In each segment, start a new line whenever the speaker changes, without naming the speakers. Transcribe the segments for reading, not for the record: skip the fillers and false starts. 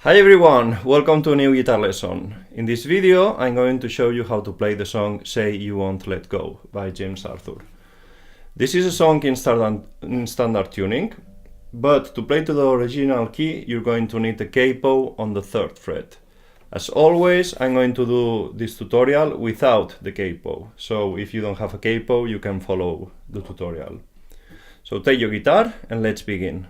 Hi everyone, welcome to a new guitar lesson. In this video I'm going to show you how to play the song Say You Won't Let Go by James Arthur. This is a song in standard tuning, but to play to the original key you're going to need a capo on the 3rd fret. As always, I'm going to do this tutorial without the capo, so if you don't have a capo you can follow the tutorial. So take your guitar and let's begin.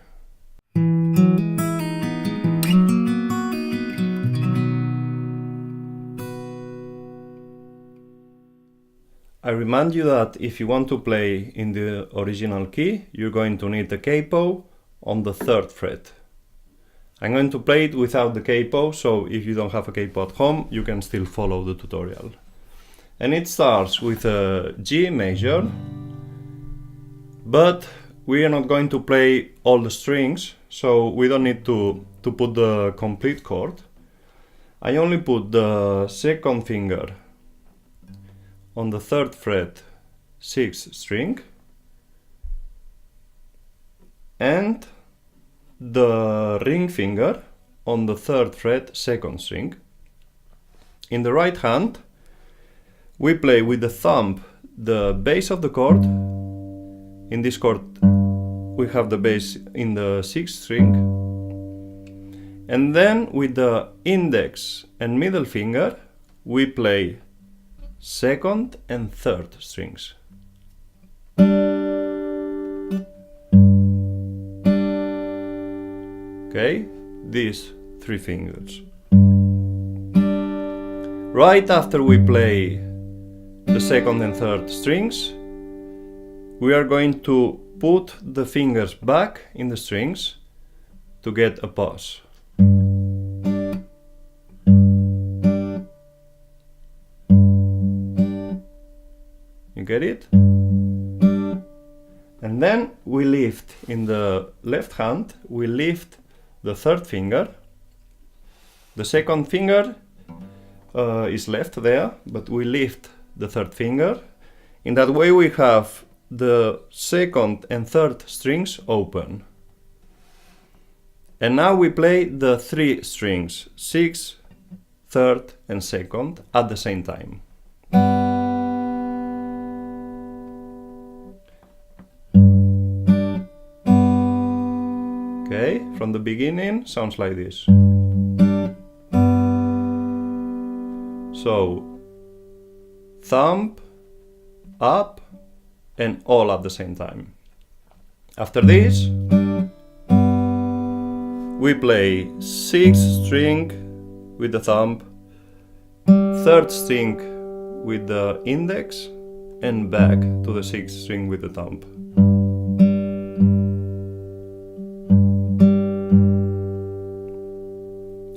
I remind you that if you want to play in the original key, you're going to need a capo on the 3rd fret. I'm going to play it without the capo, so if you don't have a capo at home, you can still follow the tutorial. And it starts with a G major, but we are not going to play all the strings, so we don't need to put the complete chord. I only put the 2nd finger on the 3rd fret 6th string and the ring finger on the 3rd fret 2nd string. In the right hand we play with the thumb the bass of the chord. In this chord we have the bass in the 6th string, and then with the index and middle finger we play 2nd and 3rd strings. Okay, these 3 fingers. Right after we play the 2nd and 3rd strings, we are going to put the fingers back in the strings to get a pause. You get it? And then we lift in the left hand, we lift the 3rd finger. The 2nd finger is left there, but we lift the 3rd finger. In that way we have the 2nd and 3rd strings open. And now we play the 3 strings, 6th, 3rd and 2nd at the same time. Okay, from the beginning sounds like this. So, thumb, up, and all at the same time. After this, we play 6th string with the thumb, 3rd string with the index, and back to the 6th string with the thumb.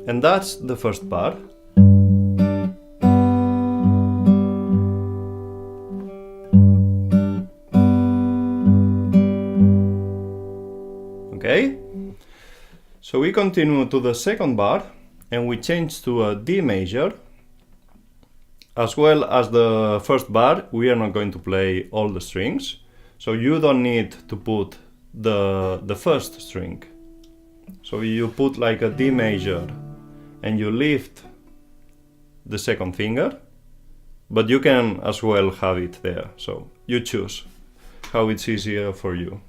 And that's the first part. Okay, so we continue to the 2nd bar and we change to a D major. As well as the 1st bar, we are not going to play all the strings, so you don't need to put the 1st string. So you put like a D major and you lift the 2nd finger, but you can as well have it there, so you choose how it's easier for you.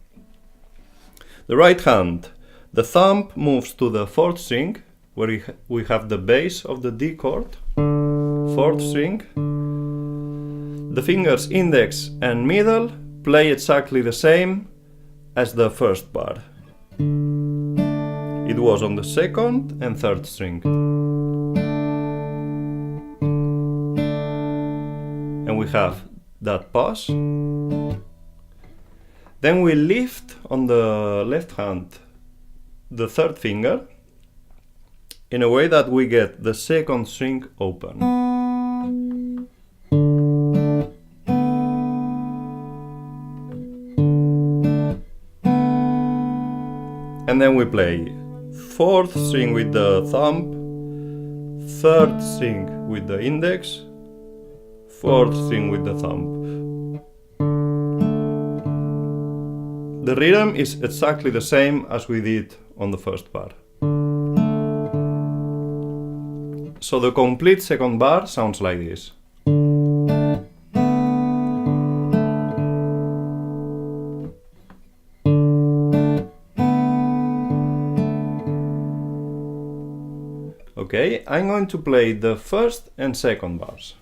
The right hand, the thumb moves to the 4th string, where we have the bass of the D chord, 4th string. The fingers index and middle play exactly the same as the 1st bar. It was on the 2nd and 3rd string. And we have that pause. Then we lift on the left hand the 3rd finger in a way that we get the 2nd string open. And then we play 4th string with the thumb, 3rd string with the index, 4th string with the thumb. The rhythm is exactly the same as we did on the 1st bar. So the complete second bar sounds like this. Okay, I'm going to play the first and second bars.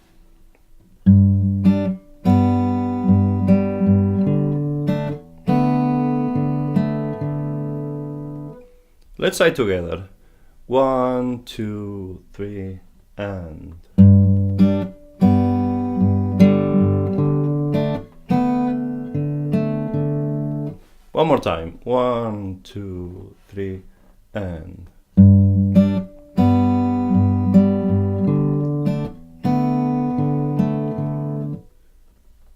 Let's try together. 1, 2, 3, and... One more time. 1, 2, 3, and...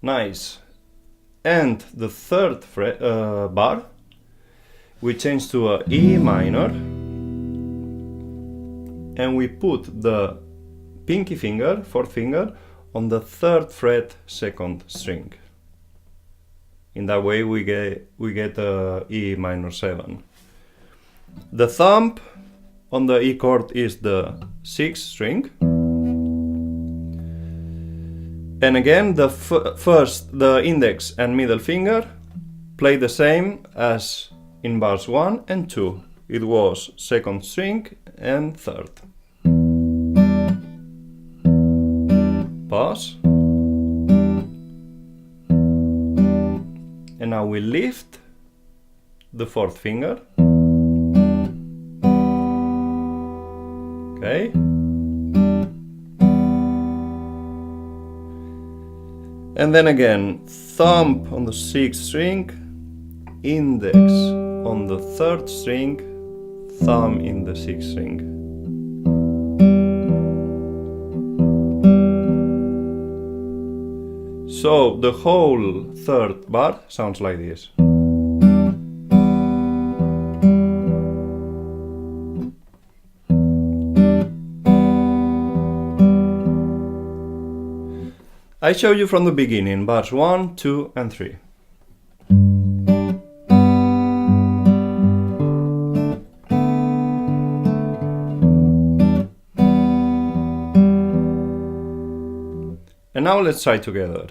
Nice. And the third bar, we change to a E minor, and we put the pinky finger, fourth finger, on the third fret, second string. In that way we get E minor 7. The thumb on the E chord is the 6th string. And again, the the index and middle finger play the same as in bars 1 and 2. It was second string and third. Pause. And now we lift the fourth finger. Okay. And then again, thumb on the 6th string, index on the 3rd string, thumb in the 6th string. So the whole third bar sounds like this. I show you from the beginning, bars 1, 2, and 3. And now let's try together.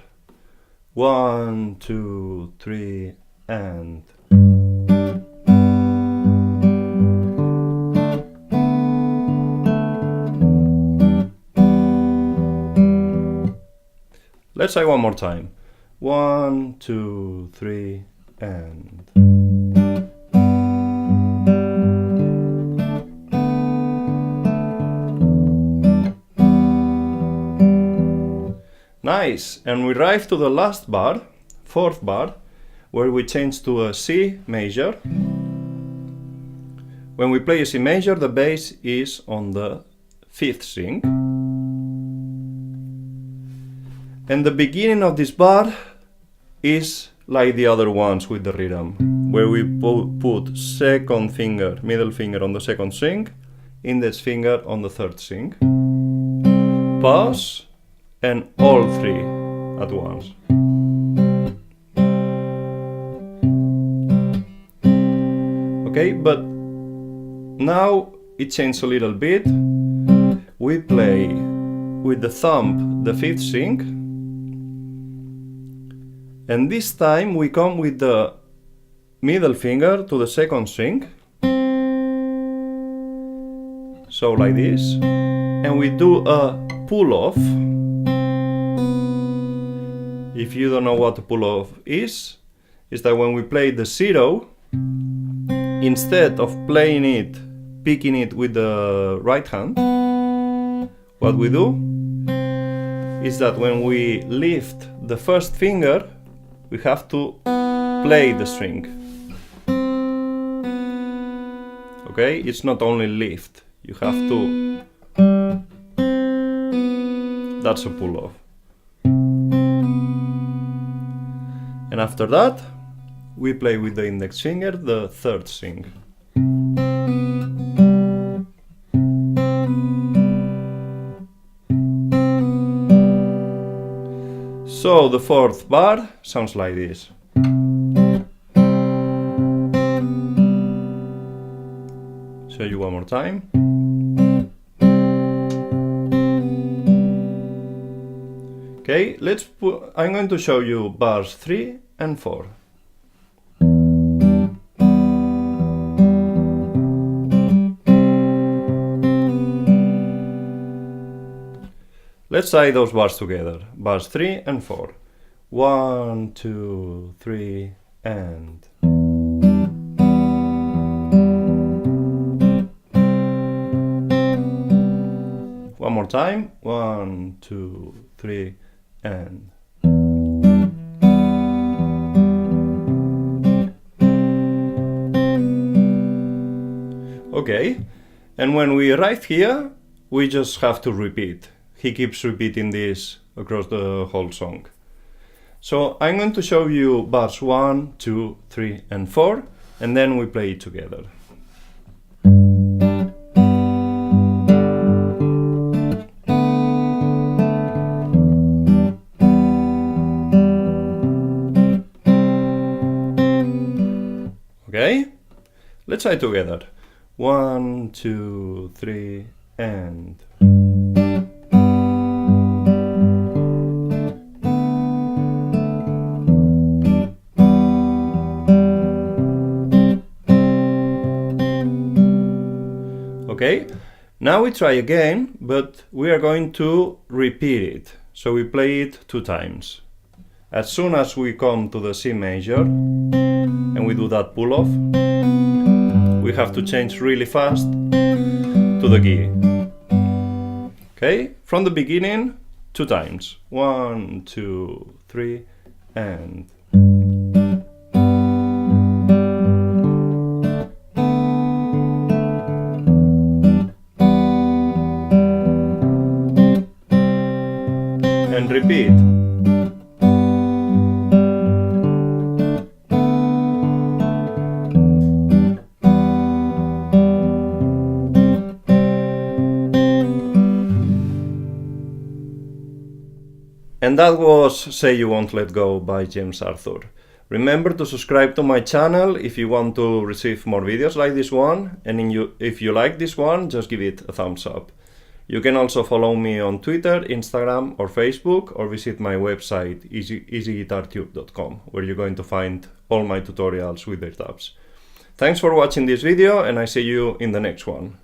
1, 2, 3, and... Let's try one more time. 1, 2, 3, and... Nice! And we arrive to the last bar, fourth bar, where we change to a C major. When we play a C major, the bass is on the 5th string. And the beginning of this bar is like the other ones with the rhythm, where we put second finger, middle finger on the 2nd string, index finger on the 3rd string. Pause, and all 3 at once. Okay, but now it changes a little bit. We play with the thumb the 5th string, and this time we come with the middle finger to the 2nd string, so like this, and we do a pull off. If you don't know what a pull off is that when we play the 0, instead of playing it, picking it with the right hand, what we do is that when we lift the 1st finger, we have to play the string. Okay, it's not only lift, you have to... That's a pull off. And after that, we play with the index finger the 3rd string. So the 4th bar sounds like this. Show you one more time. Okay, I'm going to show you bars 3 and 4. Let's try those bars together. Bars 3 and 4. 1, 2, 3, and... One more time. 1, 2, 3, and... Okay, and when we arrive here, we just have to repeat. He keeps repeating this across the whole song. So I'm going to show you bars 1, 2, 3, and 4, and then we play it together. Okay, let's try together. 1, 2, 3, and... Okay, now we try again, but we are going to repeat it. So we play it 2 times. As soon as we come to the C major, and we do that pull off, we have to change really fast to the key. Okay, from the beginning, 2 times. 1, 2, 3, and... and repeat. And that was Say You Won't Let Go by James Arthur. Remember to subscribe to my channel if you want to receive more videos like this one, and if you like this one, just give it a thumbs up. You can also follow me on Twitter, Instagram or Facebook, or visit my website EasyGuitarTube.com, where you're going to find all my tutorials with their tabs. Thanks for watching this video, and I see you in the next one.